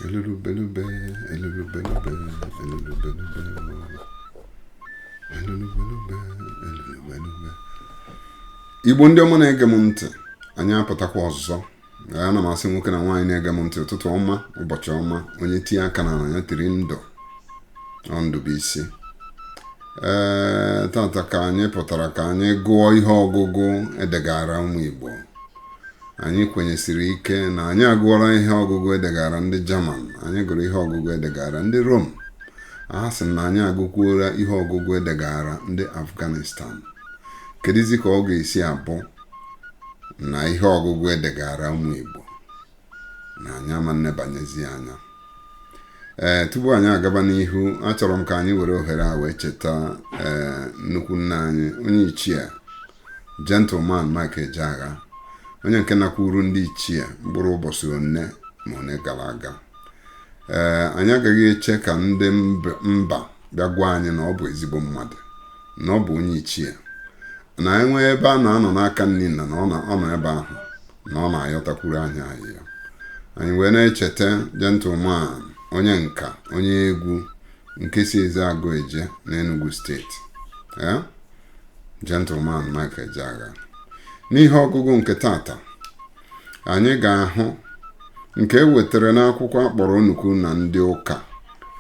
Elulubelube, elulubelube, elulubelube, elulubelube, elulubelube. Igbo ndị ọma na-ege m ntị, anyị apụtakwa ọzọ. Ana m asị nwoke na nwaanyị na-ege m ntị, ụtụtụ ọma, ụbọchị ọma, onye tinye aka na ya tiri ndụ, ndụ bụ isi. Tata ka anyị pụtara ka anyị gụọ ihe ọgụgụ edegara ụmụ Igbo. Anyị kwenyesiri ike na anyị agụọla ihe ọgụgụ edegara ndị German, anyị gụrụ ihe ọgụgụ edegara ndị Rome. A sị na anyị agụkwuola ihe ọgụgụ edegara ndị Afghanistan. Kedizi ka ọ ga-esi abụ na ihe ọgụgụ edegara ụmụ Igbo na anyị ama nnebanyezi anya. Tupu anyị agaba n'ihu, achọrọ m ka anyị were ohere a wee cheta nnukwu nna anyị, onye ichie Gentleman Mike Ejeagha, onye nke nakwuru ndị ichie mkpụrụ ụbọchị one ma one gara aga. Anyị agaghị eche ka ndị mba bịa gwa anyị na ọ bụ ezigbo mmadụ, na ọ bụ onye ichie, na enwe ebe a na-anọ n'aka nni na ọ nọ ebe ahụ, na ọ na-ayọtakwuru anyị ahịa. Anyị wee na-echeta Gentleman, onye nka, onye egwu nke si Ezeagụ Eje na Enugu steeti, Gentleman Mike Ejeagha. N'ihe ọgụgụ nke tata, anyị ga-ahụ nke ewetara n'akwụkwọ akpọrọ Onukwu na ndị ụka.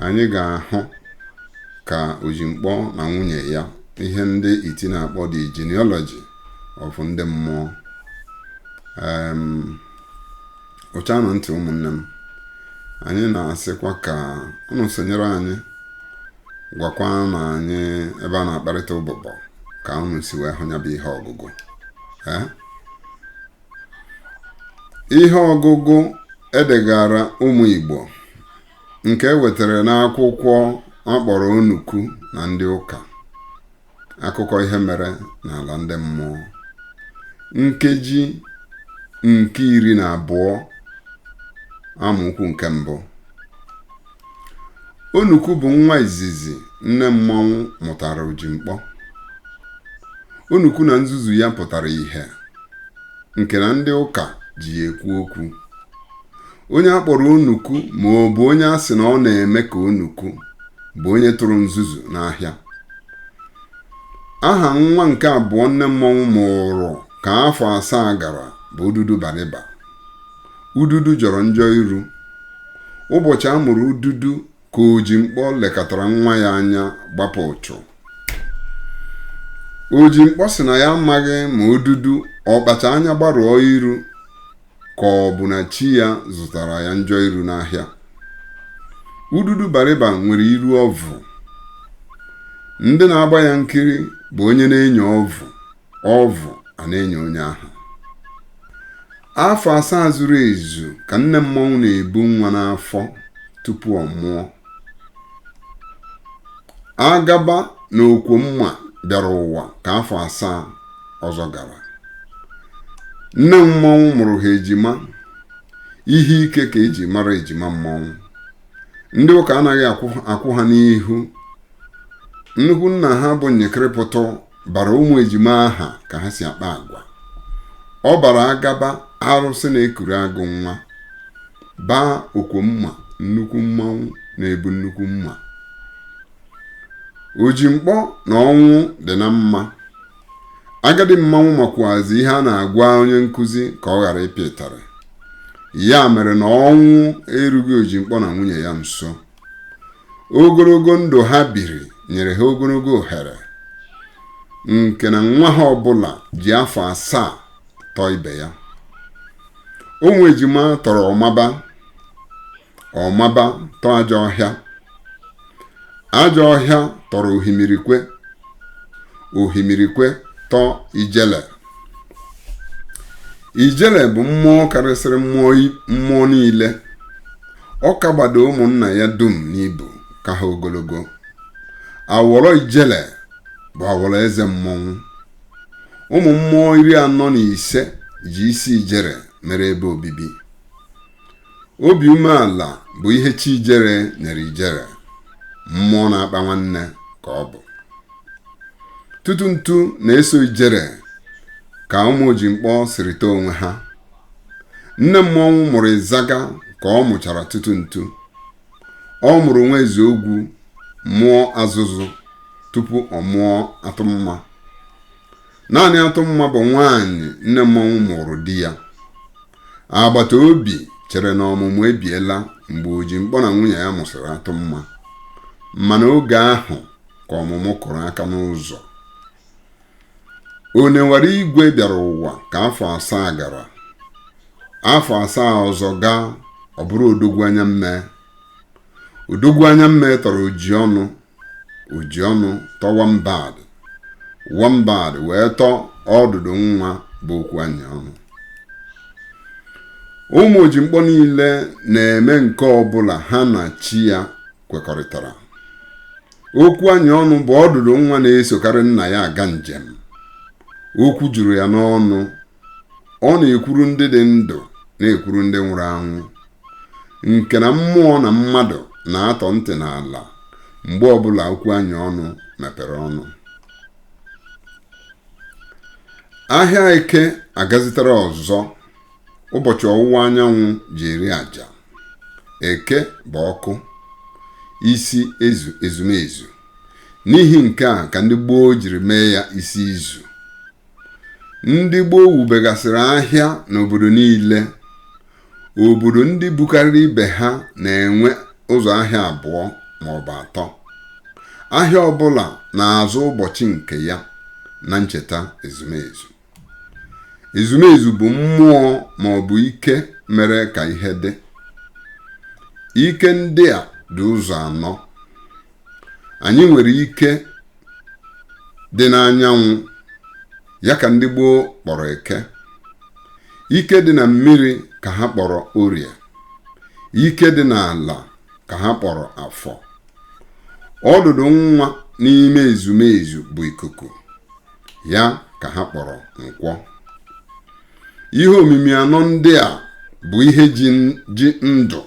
Anyị ga-ahụ ka Ojimkpọ na nwunye ya, ihe ndị iti na-akpọ the genealogy of ndị mmụọ. Ụcha na ntị ụmụnne m, anyị na-asịkwa ka unu sonyere anyị, gwakwa na anyị ebe a na-akparịta ụbụbọ ka unu si wee hụ ya bụ ihe ọgụgụ. Ihe ọgụgụ edegara ụmụ Igbo nke ewetara n'akwụkwọ akpọrọ Onukwu na ndị ụka, akụkọ ihe mere n'ala ndị mmụọ, nkeji nke 12, amaokwu nke mbụ. Onukwu bụ nwa izizi nne mmọnwụ mụtara Ojimkpọ. Onukwu na nzuzu ya pụtara ihe nke na ndị ụka ji ekwu okwu. Onye akpọrọ Onukwu ma ọ bụ onye a sị na ọ na-eme ka Onukwu bụ onye tụrụ nzuzu n'ahịa. Aha nwa nke abụọ nne mmọnwụ mụrụ ka afọ 7 gara bụ Ududu Bariba. Ududu jọrọ njọ iru. Ụbọchị a mụrụ Ududu ka Ojimkpọ lekọtara nwa ya anya gbapụ ụchụ. Ojimkpọ sị na ya amaghị ma Ududu ọ kpacha anya gbarụọ iru ka ọ bụ na chi ya zụtara ya njọ iru n'ahịa. Ududu Bariba nwere iru ọvụ. Ndị na-agba ya nkiri bụ onye na-enyo ọvụ a na-enyo onye ahụ. Afọ 7 zuru ezu ka nne mmọnwụ na-ebu nwa n'afọ tupu ọ mụọ. Agaba na Okwomma bịara ụwa ka afọ 7 ọzọ gara. Nne mmọnwụ mụrụ ha ejima. Ihe ike ka eji mara ejima mmọnwụ. Ndị ụka anaghị akwụ ha n'ihu. Nnukwu nna ha bụ Nyekiripụtụ bara ụmụ ejima aha ka ha si akpa agwa. Ọ bara Agaba, arụsị na-ekuru agụ nwa, baa Okwomma, nnukwu mmanwụ na-ebu nnukwu mma. Ojimkpọ na ọnwụ dị na mma. Agadi mmanwụ makwazi ihe a na-agwa onye nkụzi ka ọ ghara ịpịa ịtarị. Ya mere na ọnwụ erughị Ojimkpọ na nwunye ya nso. Ogologo ndụ ha biri nyere ha ogologo ohere nke na nwa ha ọbụla ji afọ 7 tọọ ibe ya. Ụmụ ejima tọrọ ọmaba tọọ ajọ ọhịa. Ajọ ọhịa tọrọ ohimirikwe tọọ ijele. Ijele bụ mmụọ karịsịrị mmụọ niile. Ọ kagbado ụmụnna ya dum n'ibu ka ha ogologo. Awọrọ ijele bụ awọrọ eze mmọnwụ. Ụmụ mmụọ 45 ji isi ijere mere ebe obibi. Obi umeala bụ ihe chi ijere nyere ijere. Mmụọ na-akpa nwanne ka ọ bụ. Tutu ntu na-eso ijere ka ụmụ Ojimkpọ sirịta onwe ha. Nne mmọnwụ mụrụ Ịzaga ka ọ mụchara tutu ntu. Ọ mụrụ nwa eze ogwu mụọ azụzụ tupu ọ mụọ atụmma. Naanị atụmma bụ nwaanyị nne mmọnwụ mụrụ di ya. Agbata obi chere na ọmụmụ ebiela mgbe Ojimkpọ na nwunye ya mụsịrị atụmma, mana oge ahụ ka ọmụmụ kụrụ aka n'ụzọ. Onewara igwe bịara ụwa ka afọ 7 gara. Afọ 7 ọzọ gaa, ọ bụrụ odogwu anya mme. Odogwu anya mme tọrọ ojiọnụ tọ Wambad wee tọọ ọdụdụ nwa bụ okwu anya ọnụ. Ụmụ Ojimkpọ niile na-eme nke ọbụla ha na chi ya kwekọrịtara. Okwu anya ọnụ bụ ọdụdụ nwa na-esokarị nna ya aga njem. Okwu juru ya n'ọnụ. Ọ na-ekwuru ndị dị ndụ na-ekwuru ndị nwụrụ anwụ, nke na mmụọ na mmadụ na-atọ ntị n'ala mgbe ọbụla okwu anya ọnụ mepere ọnụ. Ahịa Eke agazitere ọzọ. Ụbọchị ọwụwa anyanwụ ji eri aja. Eke bụ ọkụ, isi ezumezu. N'ihi nke a ka ndị gboo jiri mee ya isi izu. Ndị gboo wubegasịrị ahịa n'obodo niile. Obodo ndị bukarịrị ibe ha na-enwe ụzọ ahịa 2 maọbụ 3. Ahịa ọbụla na-azụ ụbọchị nke ya na ncheta ezumezu. Ezumezu bụ mmụọ maọbụ ike mere ka ihe dị. Ike ndị a dị ụzọ 4. Anyị nwere ike dị n'anyanwụ, ya ka ndị gboo kpọrọ Eke. Ike dị na mmiri ka ha kpọrọ Orie. Ike dị n'ala ka ha kpọrọ Afọ. Ọdụdụ nwa n'ime ezumezu bụ ikuku, ya ka ha kpọrọ Nkwọ. Ihe omimi 4 ndị a bụ ihe ji ndụ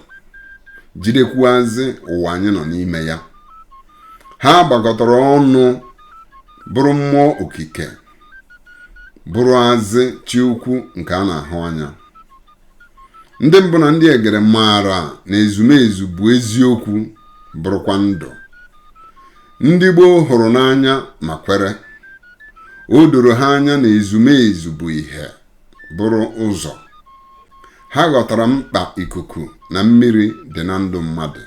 jidekwuazị ụwa anyị nọ n'ime ya. Ha gbakọtara ọnụ bụrụ mmụọ okike, bụrụ azị chi ukwu nke a na-ahụ anya. Ndị mbụ na ndị egere maara na ezumezu bụ eziokwu, bụrụkwa ndụ. Ndị gboo hụrụ n'anya ma kwere. O doro ha anya na ezumezu bụ ihe, bụrụ ụzọ. Ha ghọtara mkpa ikuku na mmiri dị na ndụ mmadụ.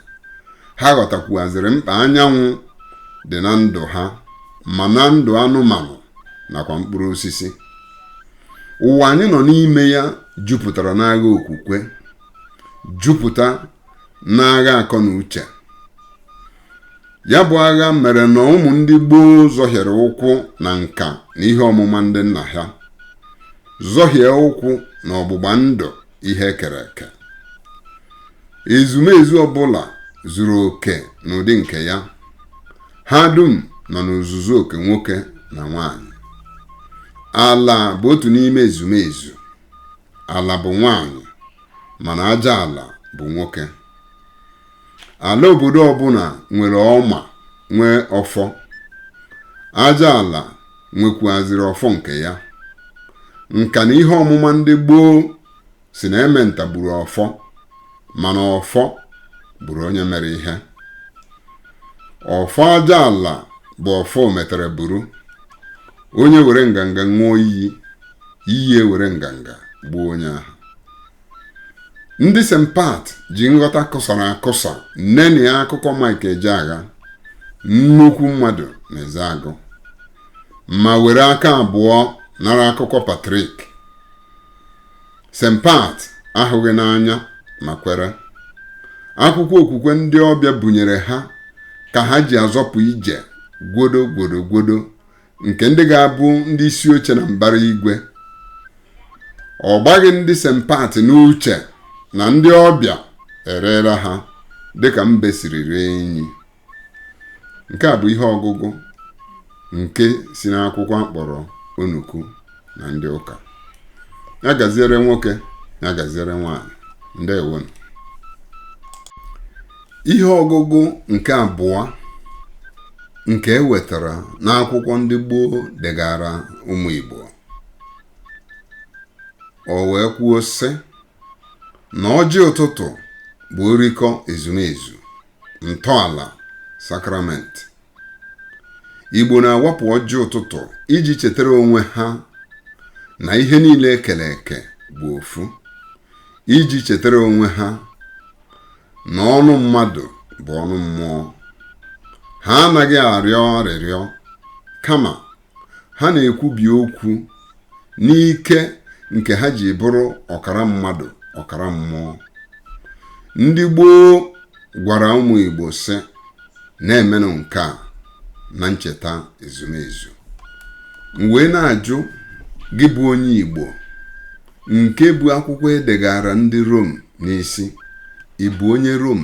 Ha ghọtakwuazịrị mkpa anyanwụ dị na ndụ ha, ma na ndụ anụmanụ nakwa mkpụrụ osisi. Ụwa anyị nọ n'ime ya jupụtara n'agha okwukwe, jupụta n'agha akọ na uche. Ya bụ agha mere na ụmụ ndị gboo zọhiere ụkwụ na nka na ihe ọmụma ndị nna ha, zọhie ụkwụ na ọgbụgba ndụ ihe kere eke. Ezumezu ọbụla zuru oke n'ụdị nke ya. Ha dum nọ n'ozuzu oke nwoke na nwanyị. Ala bụ otu n'ime ezumezu. Ala bụ nwanyị, mana aja ala bụ nwoke. Ala obodo ọbụla nwere ọma, nwee ọfọ. Aja ala nwekwazịrị ọfọ nke ya. Nka na ihe ọmụma ndị gboo si na ementa gburu ọfọ, mana ọfọ gburu onye mere ihe. Ọfọ aja ala bụ ọfọ metere buru. Onye were nganga ṅụọ iyi ewere nganga gbuo onye ahụ. Ndị St. Pat ji nghọta kụsara akụsa nene ya akụkọ Mike Ejeagha, nnukwu mmadụ na Ezeagụ, ma were aka abụọ nara akụkọ Patrick. St. Pat ahụghị n'anya ma kwere. Akwụkwọ okwukwe ndị ọbịa bunyere ha ka ha ji azọpụ ije gwodo nke ndị ga-abụ ndị isi oche na mbara igwe. Ọ gbaghị ndị St. Pat n'uche na ndị ọbịa erela ha dịka mbe siri ree enyi. Nke a bụ ihe ọgụgụ nke si n'akwụkwọ akpọrọ Onuku na ndị ụka. Ya gaziere nwoke, ya gaziere nwanyị. Ndewo. Ihe ọgụgụ nke 2 nke ewetara n'akwụkwọ ndị gboo degara ụmụ Igbo. O wee kwuo sị na ọjị ụtụtụ bụ orikọ ezumezu, ntọala sakramenti. Igbo na-awapụ ọjị ụtụtụ iji chetara onwe ha na ihe niile ekere eke bụ ofu, iji chetara onwe ha na ọnụ mmadụ bụ ọnụ mmụọ. Ha anaghị arịọ arịrịọ, kama ha na-ekwubi okwu n'ike nke ha ji bụrụ ọkara mmadụ ọkara mmụọ. Ndị gboo gwara ụmụ Igbo sị, na-emenụ nke a na ncheta ezumezu. M wee na-ajụ gị bụ onye Igbo nke bụ akwụkwọ edegara ndị Rom n'isi, ị bụ onye Rom?